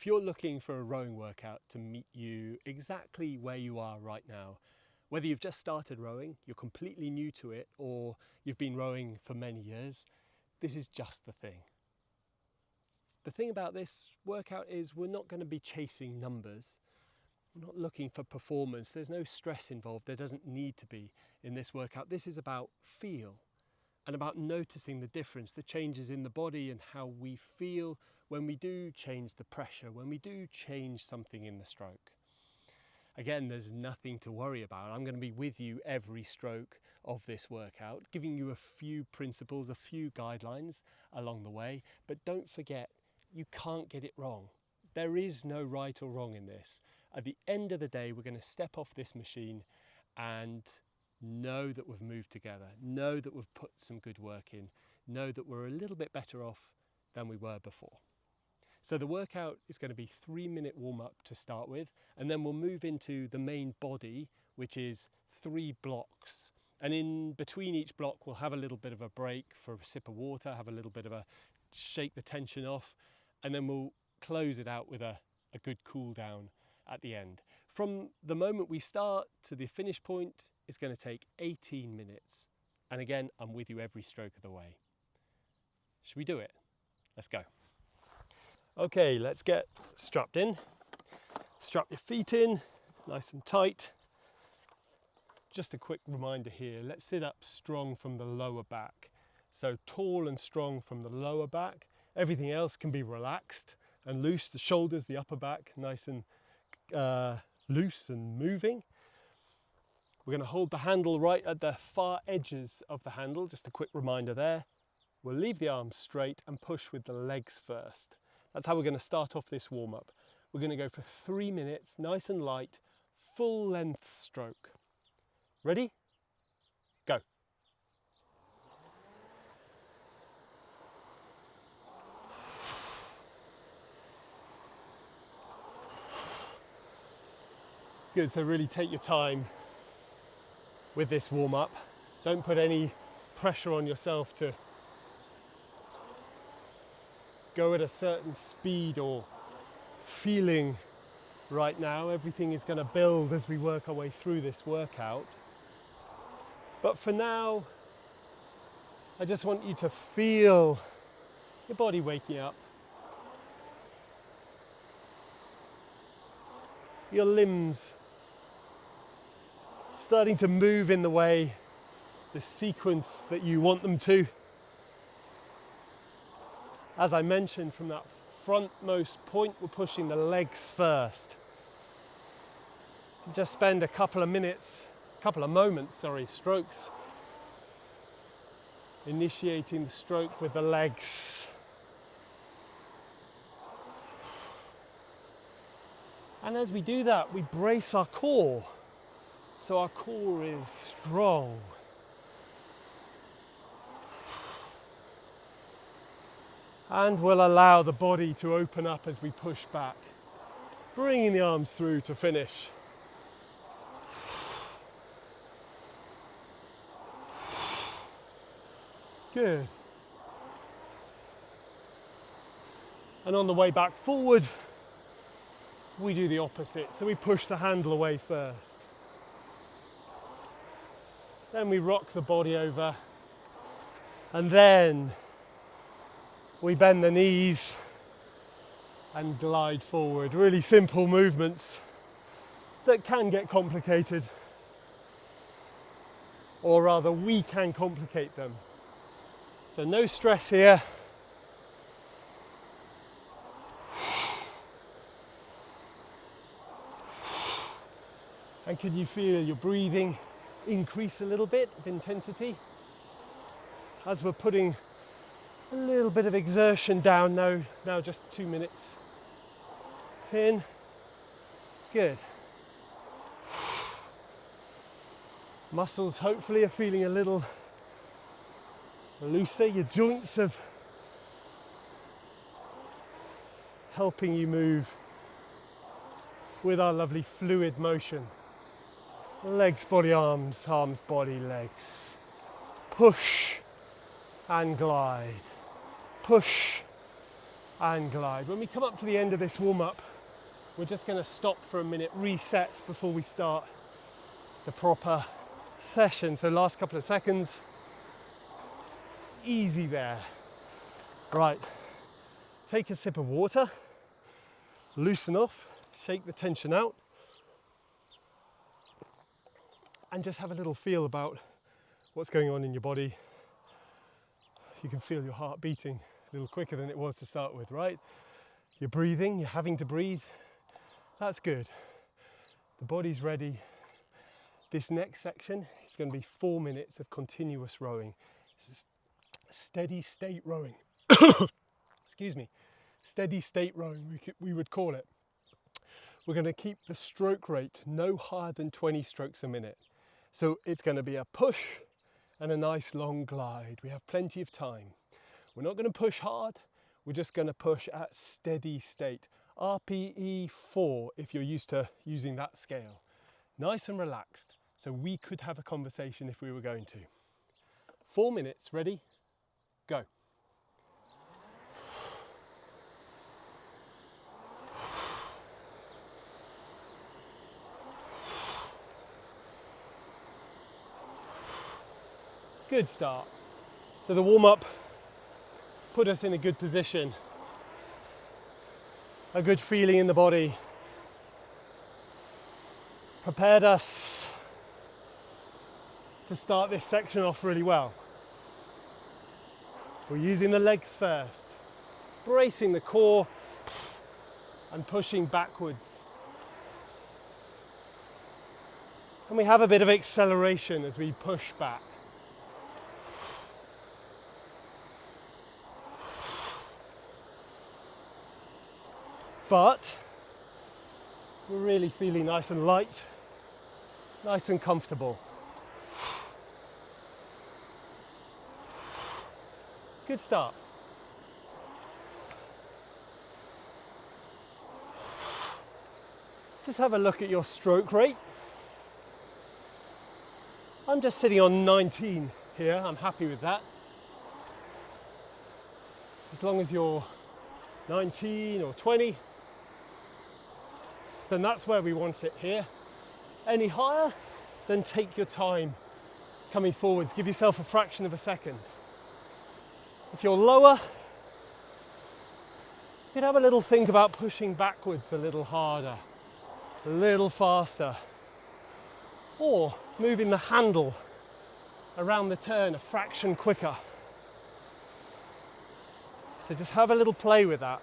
If you're looking for a rowing workout to meet you exactly where you are right now, whether you've just started rowing, you're completely new to it, or you've been rowing for many years, this is just the thing. The thing about this workout is we're not going to be chasing numbers. We're not looking for performance. There's no stress involved. There doesn't need to be in this workout. This is about feel and about noticing the difference, the changes in the body and how we feel when we do change the pressure, when we do change something in the stroke. Again, there's nothing to worry about. I'm going to be with you every stroke of this workout, giving you a few principles, a few guidelines along the way, but don't forget, you can't get it wrong. There is no right or wrong in this. At the end of the day, we're going to step off this machine and know that we've moved together, know that we've put some good work in, know that we're a little bit better off than we were before. So the workout is going to be 3-minute warm-up to start with, and then we'll move into the main body, which is 3 blocks. And in between each block, we'll have a little bit of a break for a sip of water, have a little bit of a shake the tension off, and then we'll close it out with a good cool down at the end. From the moment we start to the finish point, it's going to take 18 minutes. And again, I'm with you every stroke of the way. Should we do it? Let's go. Okay, let's get strapped in. Strap your feet in, nice and tight. Just a quick reminder here, let's sit up strong from the lower back. So tall and strong from the lower back. Everything else can be relaxed and loose. The shoulders, the upper back, nice and loose and moving. We're going to hold the handle right at the far edges of the handle. Just a quick reminder there. We'll leave the arms straight and push with the legs first. That's how we're going to start off this warm-up. We're going to go for 3 minutes, nice and light, full length stroke. Ready? Go. Good, so really take your time with this warm-up. Don't put any pressure on yourself to go at a certain speed or feeling right now. Everything is going to build as we work our way through this workout. But for now, I just want you to feel your body waking up, your limbs starting to move in the way, the sequence that you want them to. As I mentioned, from that frontmost point, we're pushing the legs first. Just spend a couple of moments, strokes, initiating the stroke with the legs. And as we do that, we brace our core, so our core is strong. And we'll allow the body to open up as we push back, bringing the arms through to finish. Good. And on the way back forward, we do the opposite. So we push the handle away first. Then we rock the body over. And then we bend the knees and glide forward. Really simple movements that can get complicated. Or rather, we can complicate them. So no stress here. And can you feel your breathing increase a little bit of intensity as we're putting a little bit of exertion down now just 2 minutes in. Good. Muscles hopefully are feeling a little looser. Your joints are helping you move with our lovely fluid motion. Legs, body, arms, arms, body, legs. Push and glide. Push and glide. When we come up to the end of this warm-up, we're just going to stop for a minute, reset before we start the proper session. So last couple of seconds, easy there. Right, take a sip of water, loosen off, shake the tension out, and just have a little feel about what's going on in your body. You can feel your heart beating a little quicker than it was to start with, right? You're breathing, you're having to breathe. That's good. The body's ready. This next section is going to be 4 minutes of continuous rowing. This is steady state rowing. Excuse me. Steady state rowing, we would call it. We're going to keep the stroke rate no higher than 20 strokes a minute. So it's going to be a push and a nice long glide. We have plenty of time. We're not going to push hard. We're just going to push at steady state. RPE 4 if you're used to using that scale. Nice and relaxed. So we could have a conversation if we were going to. 4 minutes, ready? Go. Good start. So the warm-up put us in a good position, a good feeling in the body, prepared us to start this section off really well. We're using the legs first, bracing the core and pushing backwards. And we have a bit of acceleration as we push back. But we're really feeling nice and light, nice and comfortable. Good start. Just have a look at your stroke rate. I'm just sitting on 19 here, I'm happy with that. As long as you're 19 or 20, then that's where we want it here. Any higher, then take your time coming forwards. Give yourself a fraction of a second. If you're lower, you could have a little think about pushing backwards a little harder, a little faster, or moving the handle around the turn a fraction quicker. So just have a little play with that.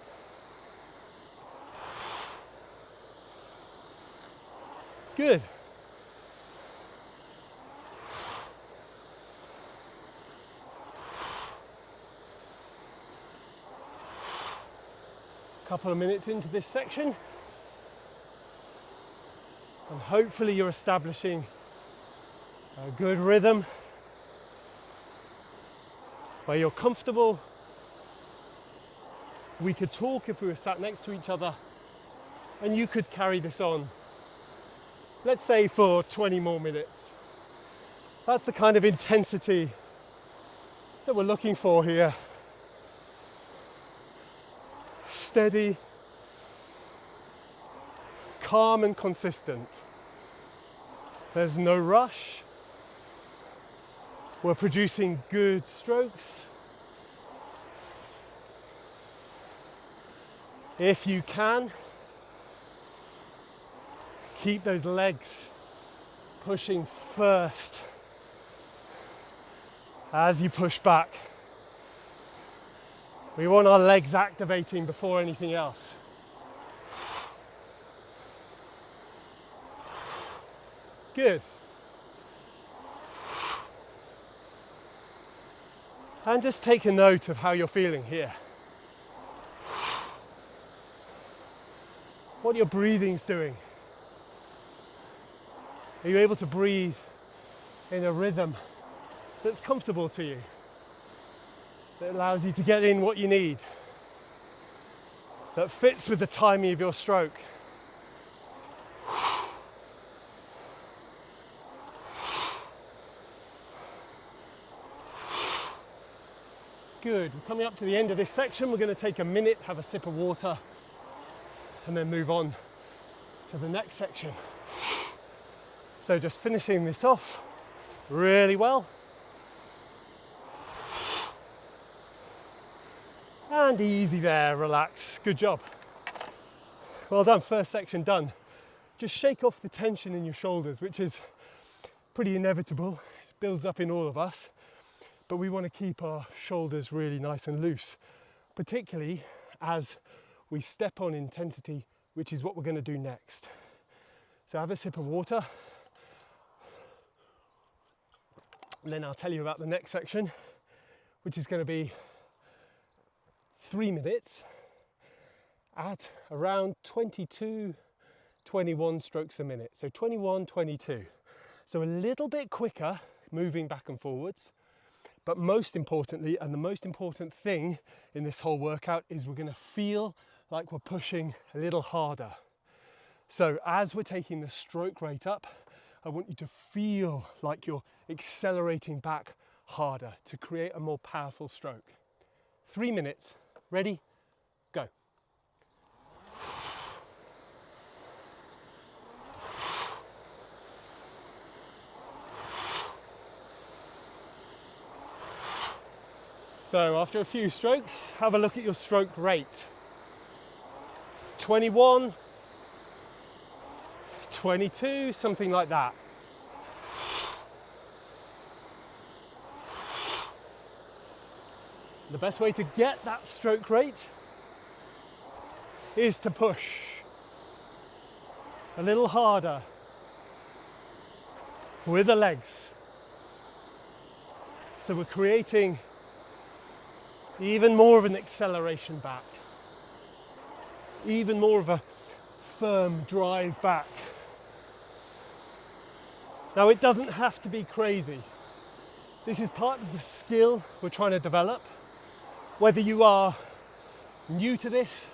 Good. Couple of minutes into this section, and hopefully you're establishing a good rhythm where you're comfortable. We could talk if we were sat next to each other, and you could carry this on, let's say for 20 more minutes. That's the kind of intensity that we're looking for here. Steady, calm and consistent. There's no rush. We're producing good strokes. If you can, keep those legs pushing first as you push back. We want our legs activating before anything else. Good. And just take a note of how you're feeling here. What your breathing's doing. Are you able to breathe in a rhythm that's comfortable to you? That allows you to get in what you need, that fits with the timing of your stroke. Good, we're coming up to the end of this section. We're going to take a minute, have a sip of water, and then move on to the next section. So just finishing this off really well. And easy there, relax, good job. Well done, first section done. Just shake off the tension in your shoulders, which is pretty inevitable. It builds up in all of us. But we want to keep our shoulders really nice and loose, particularly as we step on intensity, which is what we're going to do next. So have a sip of water, and then I'll tell you about the next section, which is going to be 3 minutes at around 22, 21 strokes a minute. So 21, 22. So a little bit quicker, moving back and forwards. But most importantly, and the most important thing in this whole workout, is we're going to feel like we're pushing a little harder. So as we're taking the stroke rate up, I want you to feel like you're accelerating back harder to create a more powerful stroke. 3 minutes, ready, go. So after a few strokes, have a look at your stroke rate. 21, 22, something like that. The best way to get that stroke rate is to push a little harder with the legs. So we're creating even more of an acceleration back, even more of a firm drive back. Now it doesn't have to be crazy. This is part of the skill we're trying to develop. Whether you are new to this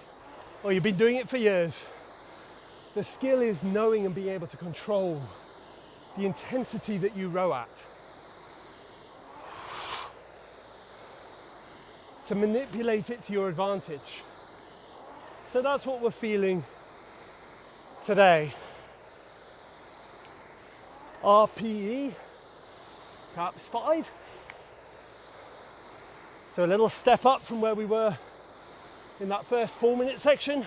or you've been doing it for years, the skill is knowing and being able to control the intensity that you row at. To manipulate it to your advantage. So that's what we're feeling today. RPE, perhaps 5. So a little step up from where we were in that first 4-minute section.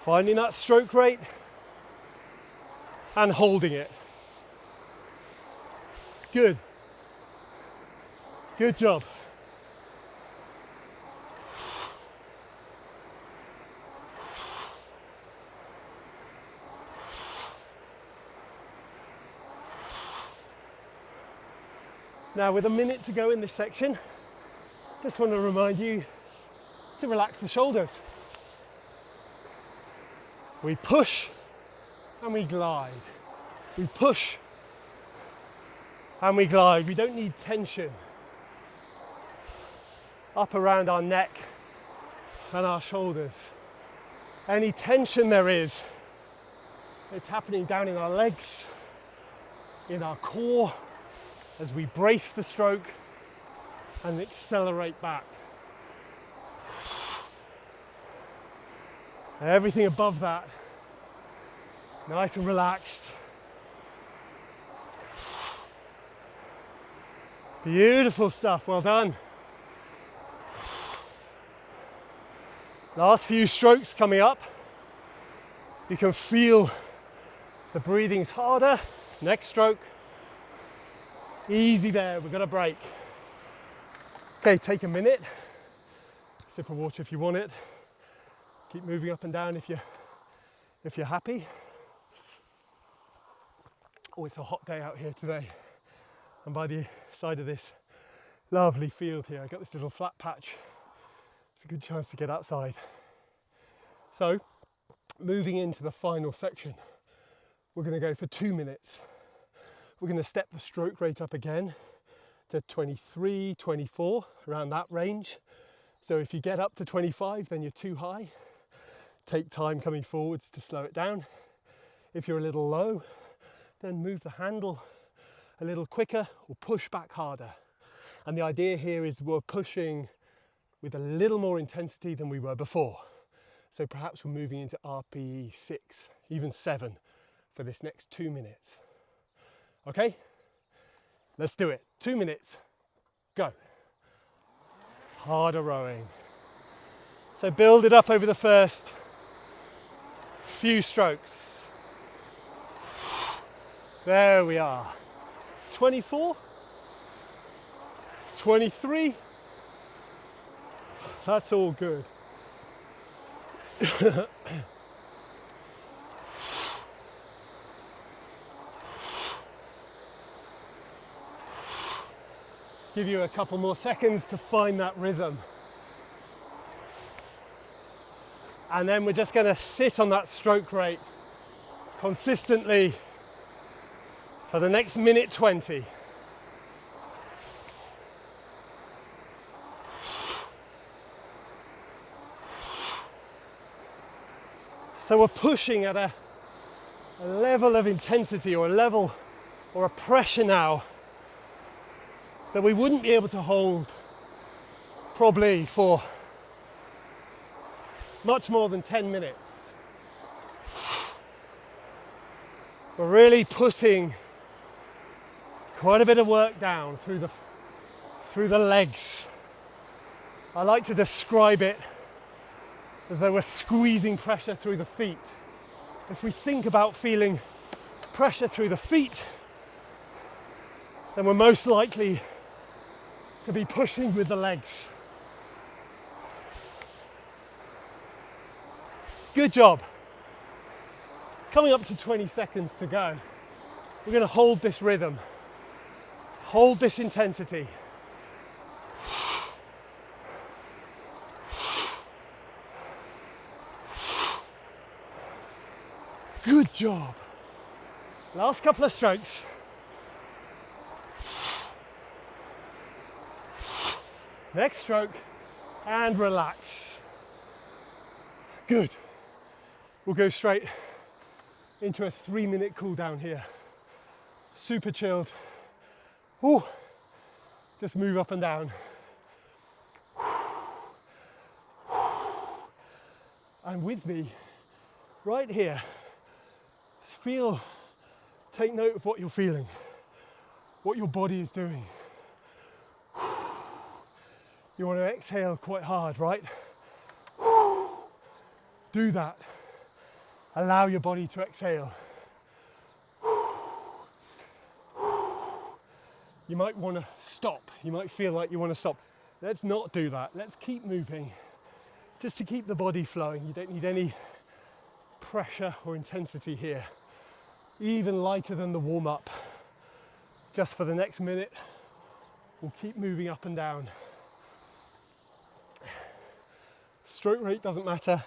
Finding that stroke rate and holding it. Good. Good job. Now with a minute to go in this section, just want to remind you to relax the shoulders. We push and we glide. We push and we glide. We don't need tension up around our neck and our shoulders. Any tension there is, it's happening down in our legs, in our core, as we brace the stroke and accelerate back. Everything above that, nice and relaxed. Beautiful stuff, well done. Last few strokes coming up. You can feel the breathing's harder. Next stroke. Easy there, we've got a break. Okay, take a minute. Sip of water if you want it. Keep moving up and down if you're happy. Oh, it's a hot day out here today. I'm by the side of this lovely field here. I got this little flat patch. It's a good chance to get outside. So, moving into the final section, we're going to go for 2 minutes. We're going to step the stroke rate up again to 23, 24, around that range. So if you get up to 25, then you're too high. Take time coming forwards to slow it down. If you're a little low, then move the handle a little quicker or push back harder. And the idea here is we're pushing with a little more intensity than we were before. So perhaps we're moving into RPE 6, even 7 for this next 2 minutes. Okay, let's do it. 2 minutes, go. Harder rowing. So build it up over the first few strokes. There we are. 24, 23. That's all good. Give you a couple more seconds to find that rhythm. And then we're just going to sit on that stroke rate consistently for the next minute 20. So we're pushing at a level of intensity or a level or a pressure now that we wouldn't be able to hold probably for much more than 10 minutes. We're really putting quite a bit of work down through the legs. I like to describe it as though we're squeezing pressure through the feet. If we think about feeling pressure through the feet, then we're most likely to be pushing with the legs. Good job. Coming up to 20 seconds to go. We're going to hold this rhythm, hold this intensity. Good job. Last couple of strokes. Next stroke and relax. Good. We'll go straight into a 3-minute cool down here. Super chilled. Ooh. Just move up and down. And with me, right here, take note of what you're feeling, what your body is doing. You want to exhale quite hard, right? Do that. Allow your body to exhale. You might want to stop. You might feel like you want to stop. Let's not do that. Let's keep moving just to keep the body flowing. You don't need any pressure or intensity here. Even lighter than the warm-up. Just for the next minute, we'll keep moving up and down. Stroke rate doesn't matter.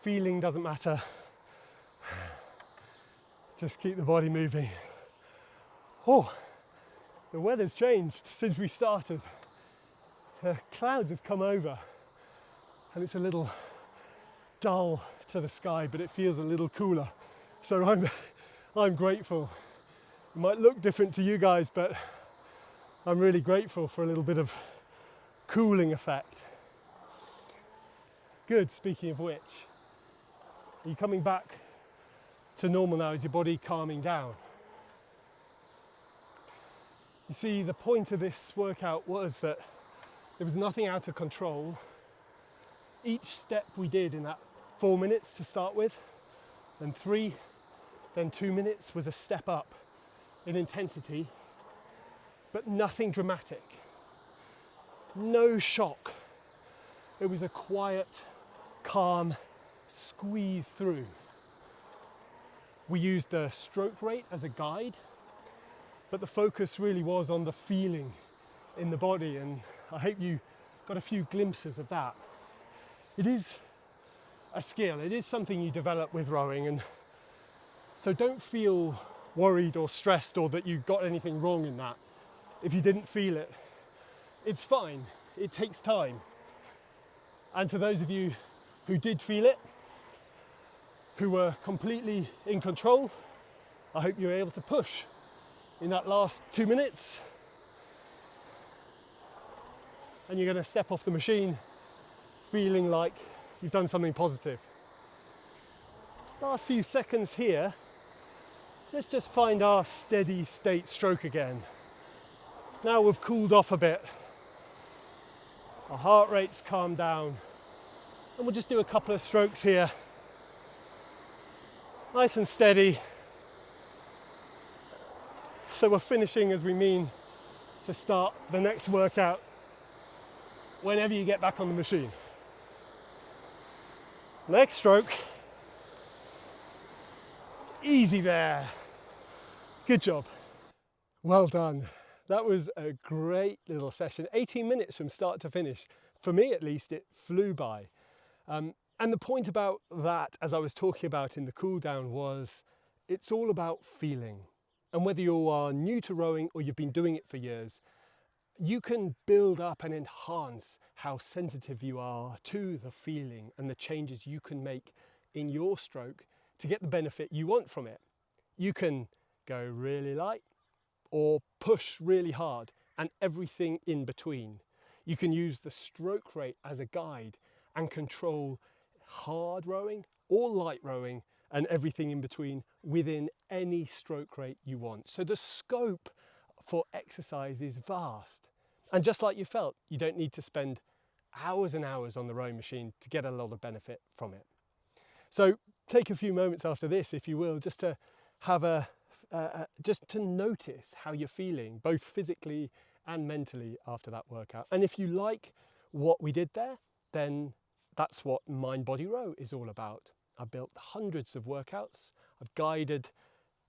Feeling doesn't matter. Just keep the body moving. Oh, the weather's changed since we started. The clouds have come over and it's a little dull to the sky, but it feels a little cooler. So I'm grateful. It might look different to you guys, but I'm really grateful for a little bit of cooling effect. Good, speaking of which, are you coming back to normal now? Is your body calming down? You see, the point of this workout was that there was nothing out of control. Each step we did in that 4 minutes to start with, then 3, then 2 minutes was a step up in intensity, but nothing dramatic. No shock. It was a quiet, calm squeeze through. We used the stroke rate as a guide, but the focus really was on the feeling in the body, and I hope you got a few glimpses of that. It is a skill, it is something you develop with rowing, and so don't feel worried or stressed or that you got anything wrong in that. If you didn't feel it, it's fine, it takes time. And to those of you who did feel it, who were completely in control, I hope you're able to push in that last 2 minutes. And you're going to step off the machine feeling like you've done something positive. Last few seconds here, let's just find our steady state stroke again. Now we've cooled off a bit, our heart rate's calmed down, and we'll just do a couple of strokes here. Nice and steady. So we're finishing as we mean to start the next workout whenever you get back on the machine. Next stroke. Easy there. Good job. Well done. That was a great little session. 18 minutes from start to finish. For me at least, it flew by. And the point about that, as I was talking about in the cool down, was it's all about feeling. And whether you are new to rowing or you've been doing it for years, you can build up and enhance how sensitive you are to the feeling and the changes you can make in your stroke to get the benefit you want from it. You can go really light or push really hard and everything in between. You can use the stroke rate as a guide and control hard rowing or light rowing and everything in between within any stroke rate you want. So the scope for exercise is vast. And just like you felt, you don't need to spend hours and hours on the rowing machine to get a lot of benefit from it. So take a few moments after this, if you will, just to have just to notice how you're feeling, both physically and mentally after that workout. And if you like what we did there, then that's what Mind Body Row is all about. I've built hundreds of workouts. I've guided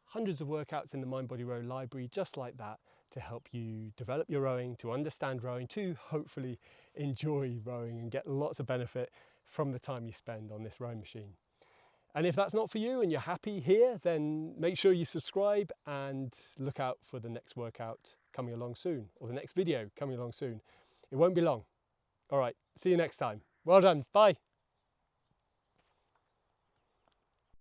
hundreds of workouts in the Mind Body Row library just like that to help you develop your rowing, to understand rowing, to hopefully enjoy rowing and get lots of benefit from the time you spend on this rowing machine. And if that's not for you and you're happy here, then make sure you subscribe and look out for the next workout coming along soon, or the next video coming along soon. It won't be long. All right, see you next time. Well done, bye.